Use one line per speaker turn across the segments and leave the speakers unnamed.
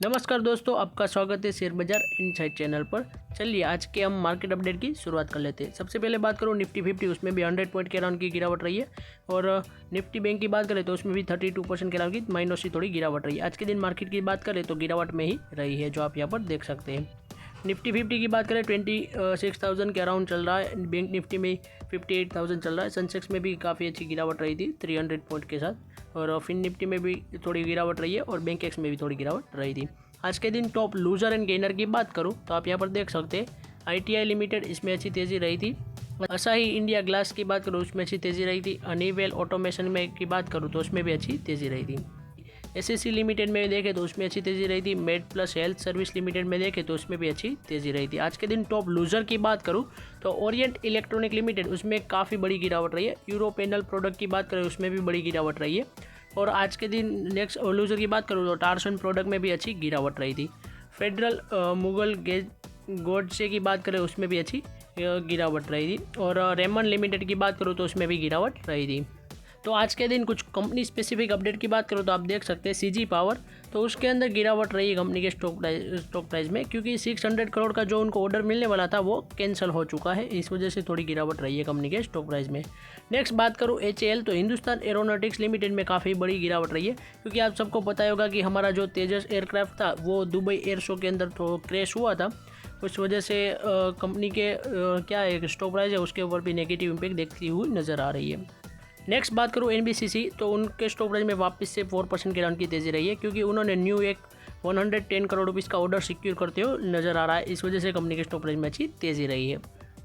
नमस्कार दोस्तों, आपका स्वागत है शेयर बाजार इनसाइट चैनल पर। चलिए आज के हम मार्केट अपडेट की शुरुआत कर लेते हैं। सबसे पहले बात करूँ निफ्टी 50, उसमें भी 100 पॉइंट के अराउंड की गिरावट रही है। और निफ्टी बैंक की बात करें तो उसमें भी 32% के अराउंड की माइनस की थोड़ी गिरावट रही है। आज के दिन मार्केट की बात करें तो गिरावट में ही रही है, जो आप यहाँ पर देख सकते हैं। निफ्टी 50 की बात करें 26,000 के अराउंड चल रहा है। बैंक निफ्टी में 58,000 चल रहा है। सेंसेक्स में भी काफ़ी अच्छी गिरावट रही थी 300 पॉइंट के साथ। और फिन निफ्टी में भी थोड़ी गिरावट रही है और बैंक एक्स में भी थोड़ी गिरावट रही थी। आज के दिन टॉप लूजर एंड गेनर की बात करूं तो आप यहां पर देख सकते हैं ITI लिमिटेड, इसमें अच्छी तेज़ी रही थी। असाही इंडिया ग्लास की बात करूं उसमें अच्छी तेज़ी रही थी। हनीवेल ऑटोमेशन में की बात करूं तो उसमें भी अच्छी तेज़ी रही थी। SSC लिमिटेड में देखें तो उसमें अच्छी तेज़ी रही थी। Made plus health service limited में देखें तो उसमें भी अच्छी तेज़ी रही थी। आज के दिन टॉप लूजर की बात करूं तो ओरिएंट इलेक्ट्रॉनिक लिमिटेड, उसमें काफ़ी बड़ी गिरावट रही है। यूरो पैनल प्रोडक्ट की बात करें उसमें भी बड़ी गिरावट रही है। और आज के दिन नेक्स्ट लूजर की बात करूँ तो टारसन प्रोडक्ट में भी अच्छी गिरावट रही थी। फेडरल मुगल गोडसे की बात करें उसमें भी अच्छी गिरावट रही थी। और रेमन लिमिटेड की बात करूँ तो उसमें भी गिरावट रही थी। तो आज के दिन कुछ कंपनी स्पेसिफिक अपडेट की बात करूँ तो आप देख सकते हैं CG पावर, तो उसके अंदर गिरावट रही है कंपनी के स्टॉक प्राइस में, क्योंकि 600 करोड़ का जो उनको ऑर्डर मिलने वाला था वो कैंसिल हो चुका है। इस वजह से थोड़ी गिरावट रही है कंपनी के स्टॉक प्राइस में। नेक्स्ट बात करूँ HAL, तो हिंदुस्तान एरोनॉटिक्स लिमिटेड में काफ़ी बड़ी गिरावट रही है, क्योंकि आप सबको पता होगा कि हमारा जो तेजस एयरक्राफ्ट था वो दुबई एयर शो के अंदर तो क्रैश हुआ था। उस वजह से कंपनी के क्या है स्टॉक प्राइस है उसके ऊपर भी नेगेटिव इम्पैक्ट देखती हुई नज़र आ रही है। नेक्स्ट बात करूँ NBCC, तो उनके स्टॉक प्राइस में वापस से 4% के राउंड की तेज़ी रही है, क्योंकि उन्होंने न्यू एक 110 करोड़ रुपीज़ का ऑर्डर सिक्योर करते हुए नज़र आ रहा है। इस वजह से कंपनी के स्टॉक प्राइस में अच्छी तेज़ी रही है।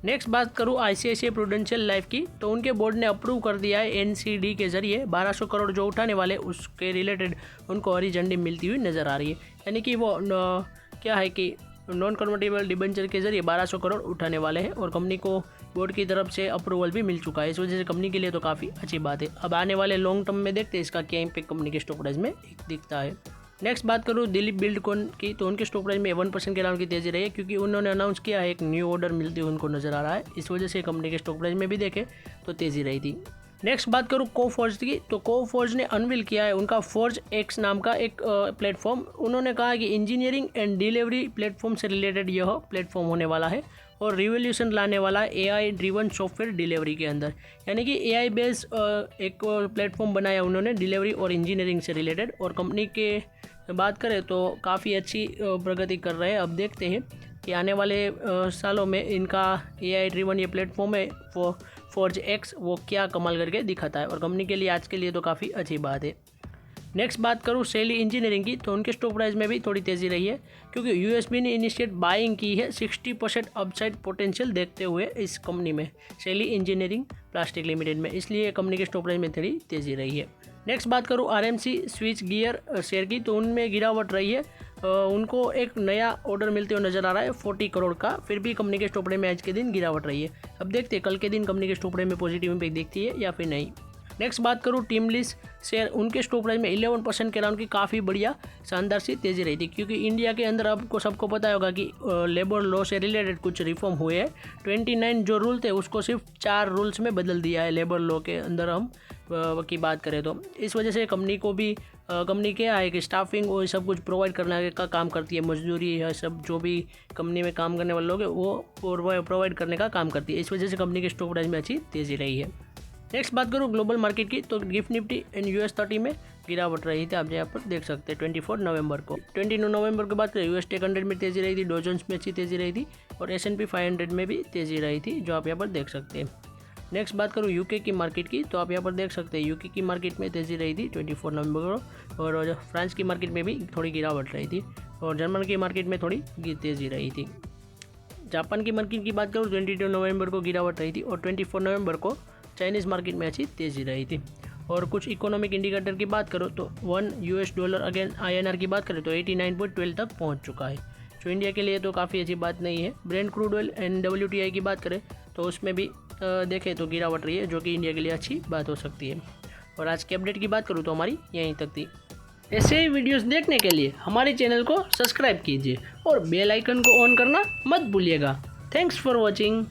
नेक्स्ट बात करूँ ICICI प्रूडेंशियल लाइफ की, तो उनके बोर्ड ने अप्रूव कर दिया है NCD के जरिए 1200 करोड़ जो उठाने वाले उसके रिलेटेड उनको हरी झंडी मिलती हुई नज़र आ रही है। यानी कि वो क्या है कि नॉन कन्वर्टेबल डिबेंचर के जरिए 1200 करोड़ उठाने वाले हैं और कंपनी को बोर्ड की तरफ से अप्रूवल भी मिल चुका है। इस वजह से कंपनी के लिए तो काफ़ी अच्छी बात है। अब आने वाले लॉन्ग टर्म में देखते हैं इसका क्या इम्पैक्ट कंपनी के स्टॉक प्राइस में दिखता है। नेक्स्ट बात करूँ दिलीप बिल्डकॉन की, तो उनके स्टॉक प्राइस में 1% के राउंड की तेज़ी रही है, क्योंकि उन्होंने अनाउंस किया है एक न्यू ऑर्डर मिलते हुए उनको नज़र आ रहा है। इस वजह से कंपनी के स्टॉक प्राइस में भी देखें तो तेज़ी रही थी। नेक्स्ट बात करूँ कोफोर्ज की, तो कोफोर्ज ने अनवील किया है उनका फोर्ज एक्स नाम का एक प्लेटफॉर्म। उन्होंने कहा कि इंजीनियरिंग एंड डिलीवरी प्लेटफॉर्म से रिलेटेड यह प्लेटफॉर्म होने वाला है और रिवोल्यूशन लाने वाला है AI ड्रिवन सॉफ्टवेयर डिलीवरी के अंदर। यानी कि AI बेस्ड एक प्लेटफॉर्म बनाया उन्होंने डिलीवरी और इंजीनियरिंग से रिलेटेड। और कंपनी के बात करें तो काफ़ी अच्छी प्रगति कर रहे हैं। अब देखते हैं कि आने वाले सालों में इनका AI ड्रिवन ये प्लेटफॉर्म है वो फोर्ज एक्स वो क्या कमाल करके दिखाता है, और कंपनी के लिए आज के लिए तो काफ़ी अच्छी बात है। नेक्स्ट बात करूँ शैली इंजीनियरिंग की, तो उनके स्टॉक प्राइस में भी थोड़ी तेज़ी रही है, क्योंकि USB ने इनिशिएट बाइंग की है 60% अपसाइड पोटेंशियल देखते हुए इस कंपनी में शैली इंजीनियरिंग प्लास्टिक लिमिटेड में, इसलिए कंपनी के स्टॉक प्राइस में थोड़ी तेज़ी रही है। नेक्स्ट बात करूँ RMC स्विच गियर शेयर की, तो उनमें गिरावट रही है। उनको एक नया ऑर्डर मिलते हुए नज़र आ रहा है 40 करोड़ का, फिर भी कंपनी के स्टॉक प्राइस में आज के दिन गिरावट रही है। अब देखते हैं कल के दिन कंपनी के स्टॉक प्राइस में पॉजिटिव इम्पैक्ट दिखती है या फिर नहीं। नेक्स्ट बात करूँ टीमलीज शेयर, उनके स्टॉक प्राइस में 11% के राउंड की काफ़ी बढ़िया शानदार सी तेज़ी रही थी, क्योंकि इंडिया के अंदर आपको सबको पता होगा कि लेबर लॉ से रिलेटेड कुछ रिफॉर्म हुए हैं। 29 जो रूल थे उसको सिर्फ 4 रूल्स में बदल दिया है लेबर लॉ के अंदर हम की बात करें तो। इस वजह से कंपनी को भी कंपनी क्या है कि स्टाफिंग और सब कुछ प्रोवाइड करने का काम करती है, मजदूरी है सब जो भी कंपनी में काम करने वाले लोग हैं वो प्रोवाइड करने का काम करती है। इस वजह से कंपनी के स्टॉक प्राइस में अच्छी तेज़ी रही है। नेक्स्ट बात करूँ ग्लोबल मार्केट की, तो गिफ्ट निफ्टी एंड US 30 में गिरावट रही थी, आप यहाँ पर देख सकते हैं 24 नवंबर को। 29 नवंबर की बात करें US टेक 100 में तेज़ी रही थी, डॉ जोन्स में अच्छी तेज़ी रही थी और S&P 500 में भी तेज़ी रही थी, जो आप यहाँ पर देख सकते हैं। नेक्स्ट बात करूँ UK की मार्केट की, तो आप यहाँ पर देख सकते हैं UK की मार्केट में तेज़ी रही थी 24 नवंबर को, और फ्रांस की मार्केट में भी थोड़ी गिरावट रही थी और जर्मन की मार्केट में थोड़ी तेज़ी रही थी। जापान की मार्केट की बात करूँ 22 नवंबर को गिरावट रही थी और 24 नवंबर को चाइनीज़ मार्केट में अच्छी तेज़ी रही थी। और कुछ इकोनॉमिक इंडिकेटर की बात करो तो $1 अगेन INR की बात करें तो 89.12 तक पहुंच चुका है, जो इंडिया के लिए तो काफ़ी अच्छी बात नहीं है। Brent crude oil and WTI की बात करें तो उसमें भी देखें तो गिरावट रही है, जो कि इंडिया के लिए अच्छी बात हो सकती है। और आज के अपडेट की बात करूँ तो हमारी यहीं तक थी। ऐसे ही वीडियोस देखने के लिए हमारे चैनल को सब्सक्राइब कीजिए और बेल आइकन को ऑन करना मत भूलिएगा। Thanks for watching.